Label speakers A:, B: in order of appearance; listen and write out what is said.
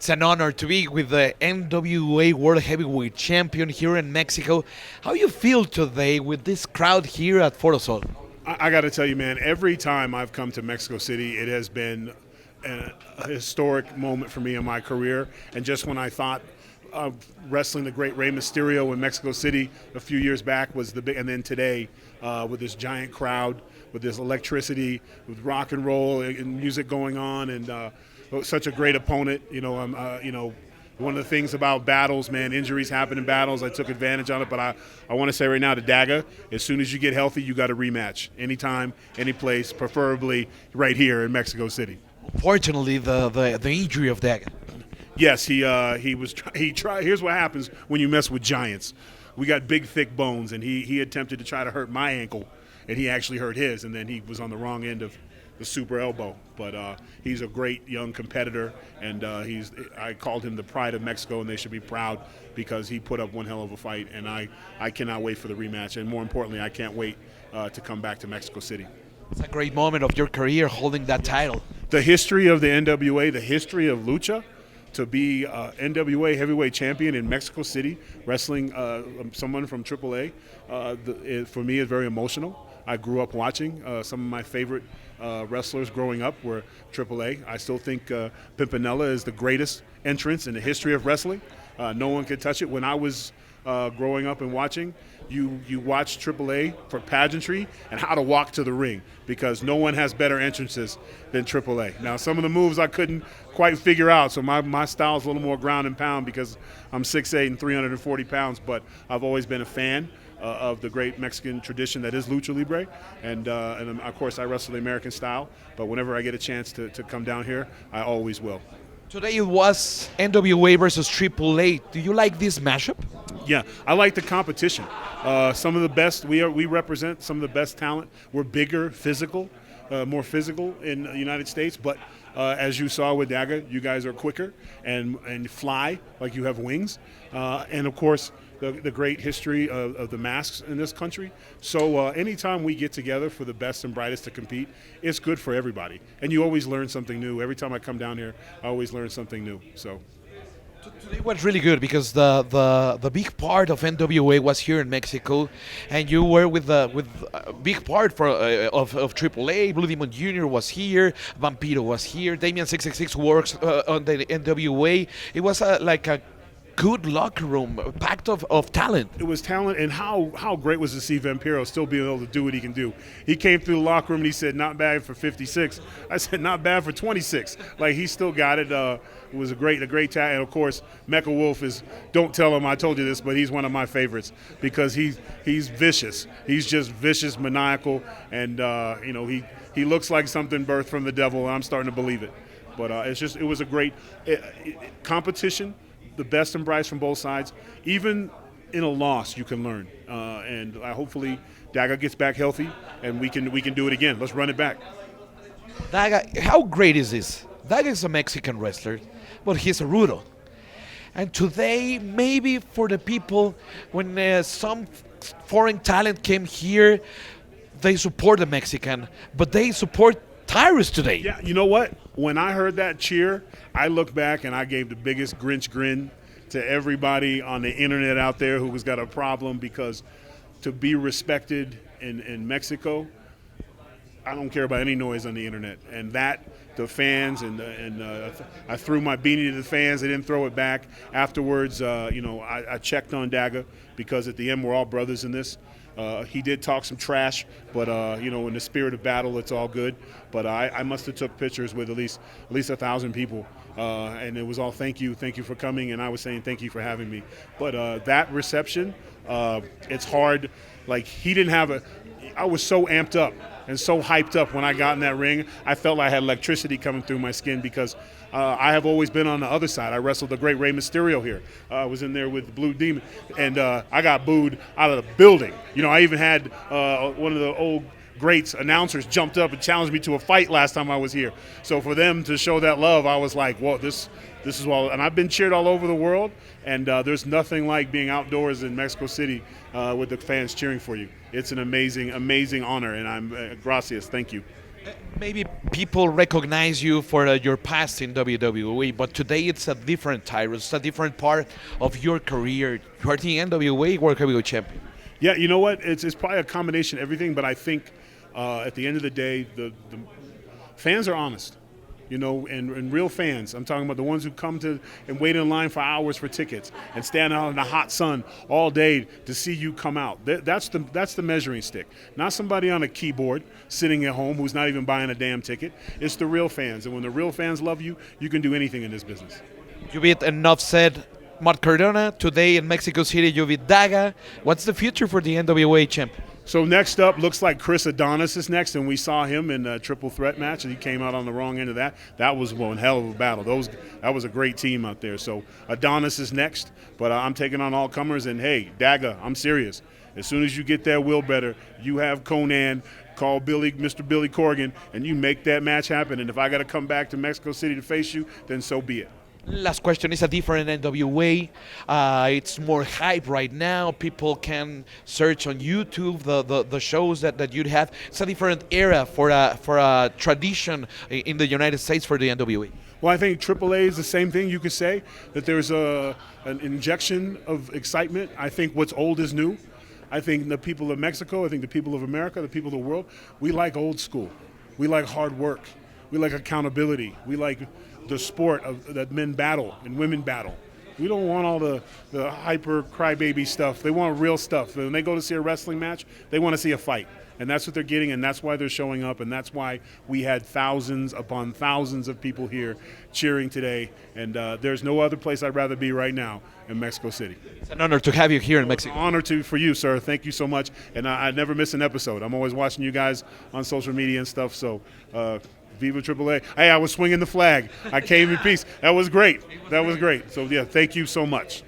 A: It's an honor to be with the NWA World Heavyweight Champion here in Mexico. How you feel today with this crowd here at Foro Sol?
B: I got to tell you, man, every time I've come to Mexico City, it has been a historic moment for me in my career. And just when I thought of wrestling the great Rey Mysterio in Mexico City a few years back was the big, and then today with this giant crowd, with this electricity, with rock and roll and music going on, and such a great opponent. One of the things about battles, man, injuries happen in battles. I took advantage of it, but I want to say right now to Daga, as soon as you get healthy, you got a rematch. Anytime, any place, preferably right here in Mexico City.
A: Fortunately, the injury of Daga.
B: Yes, he tried. Here's what happens when you mess with giants. We got big, thick bones, and he attempted to try to hurt my ankle, and he actually hurt his, and then he was on the wrong end of the super elbow. But he's a great young competitor, and I called him the pride of Mexico, and they should be proud because he put up one hell of a fight, and I cannot wait for the rematch, and more importantly, I can't wait to come back to Mexico City.
A: It's a great moment of your career holding that title.
B: The history of the NWA, the history of Lucha, to be NWA heavyweight champion in Mexico City, wrestling someone from AAA, for me is very emotional. I grew up watching. Some of my favorite wrestlers growing up were AAA. I still think Pimpinella is the greatest entrance in the history of wrestling. No one could touch it. When I was growing up and watching, you watch AAA for pageantry and how to walk to the ring because no one has better entrances than AAA. Now, some of the moves I couldn't quite figure out, so my style is a little more ground and pound because I'm 6'8" and 340 pounds, but I've always been a fan of the great Mexican tradition that is Lucha Libre, and of course I wrestle the American style, but whenever I get a chance to come down here, I always will.
A: Today it was NWA versus AAA. Do you like this mashup?
B: Yeah, I like the competition. Some of the best, we represent some of the best talent. We're bigger, physical, more physical in the United States, but as you saw with Daga, you guys are quicker and fly like you have wings. And of course, the great history of the masks in this country. So anytime we get together for the best and brightest to compete, it's good for everybody. And you always learn something new. Every time I come down here, I always learn something new. So
A: today was really good because the big part of NWA was here in Mexico, and you were with a big part of AAA. Blue Demon Jr. was here, Vampiro was here, Damien 666 works on the NWA. It was like a good locker room, packed of talent.
B: It was talent, and how great was to see Vampiro still being able to do what he can do. He came through the locker room and he said, "Not bad for 56." I said, "Not bad for 26." Like he still got it. It was a great talent, and of course, Mecha Wolf is. Don't tell him I told you this, but he's one of my favorites because he's vicious. He's just vicious, maniacal, and he looks like something birthed from the devil. And I'm starting to believe it. But it was a great competition. The best and brightest from both sides. Even in a loss, you can learn. And hopefully, Daga gets back healthy, and we can do it again. Let's run it back.
A: Daga, how great is this? Daga is a Mexican wrestler, but he's a rudo. And today, maybe for the people, when some foreign talent came here, they support the Mexican, but they support Tyrus today.
B: Yeah, you know what? When I heard that cheer, I looked back and I gave the biggest Grinch grin to everybody on the internet out there who has got a problem because to be respected in Mexico, I don't care about any noise on the internet. And the fans, and I threw my beanie to the fans. They didn't throw it back. Afterwards, I checked on Daga because at the end we're all brothers in this. He did talk some trash, but in the spirit of battle, it's all good. But I must have took pictures with at least 1,000 people, and it was all thank you for coming, and I was saying thank you for having me. But that reception, it's hard. Like he didn't have I was so amped up and so hyped up when I got in that ring. I felt I had electricity coming through my skin because I have always been on the other side. I wrestled the great Rey Mysterio here. I was in there with the Blue Demon, and I got booed out of the building. I even had one of the old greats announcers jumped up and challenged me to a fight last time I was here. So for them to show that love, I was like, whoa, this is well. And I've been cheered all over the world, and there's nothing like being outdoors in Mexico City with the fans cheering for you. It's an amazing, amazing honor, and I'm gracias. Thank you.
A: Maybe people recognize you for your past in WWE, but today it's a different Tyrus, it's a different part of your career. You are the NWA World Heavyweight Champion.
B: Yeah, you know what? It's probably a combination of everything, but I think at the end of the day, the fans are honest. You know, and real fans. I'm talking about the ones who come to and wait in line for hours for tickets and stand out in the hot sun all day to see you come out. That's the measuring stick. Not somebody on a keyboard sitting at home who's not even buying a damn ticket. It's the real fans. And when the real fans love you, you can do anything in this business.
A: You beat enough said Matt Cardona. Today in Mexico City, you beat Daga. What's the future for the NWA champion?
B: So next up, looks like Chris Adonis is next, and we saw him in a triple threat match, and he came out on the wrong end of that. That was one hell of a battle. That was a great team out there. So Adonis is next, but I'm taking on all comers, and hey, Daga, I'm serious. As soon as you get that will better, you have Conan call Mr. Billy Corgan, and you make that match happen. And if I got to come back to Mexico City to face you, then so be it.
A: Last question is a different NWA. It's more hype right now. People can search on YouTube the shows that you'd have. It's a different era for a tradition in the United States for the NWA.
B: Well, I think AAA is the same thing. You could say that there's an injection of excitement. I think what's old is new. I think the people of Mexico, I think the people of America, the people of the world, we like old school. We like hard work. We like accountability. We like the sport that men battle and women battle. We don't want all the hyper crybaby stuff. They want real stuff. When they go to see a wrestling match, they want to see a fight. And that's what they're getting, and that's why they're showing up, and that's why we had thousands upon thousands of people here cheering today. And there's no other place I'd rather be right now in Mexico City.
A: It's an honor to have you here in Mexico.
B: Honor for you, sir. Thank you so much. And I never miss an episode. I'm always watching you guys on social media and stuff, so Viva AAA. Hey, I was swinging the flag. I came in peace. That was great. That was great. So, yeah, thank you so much.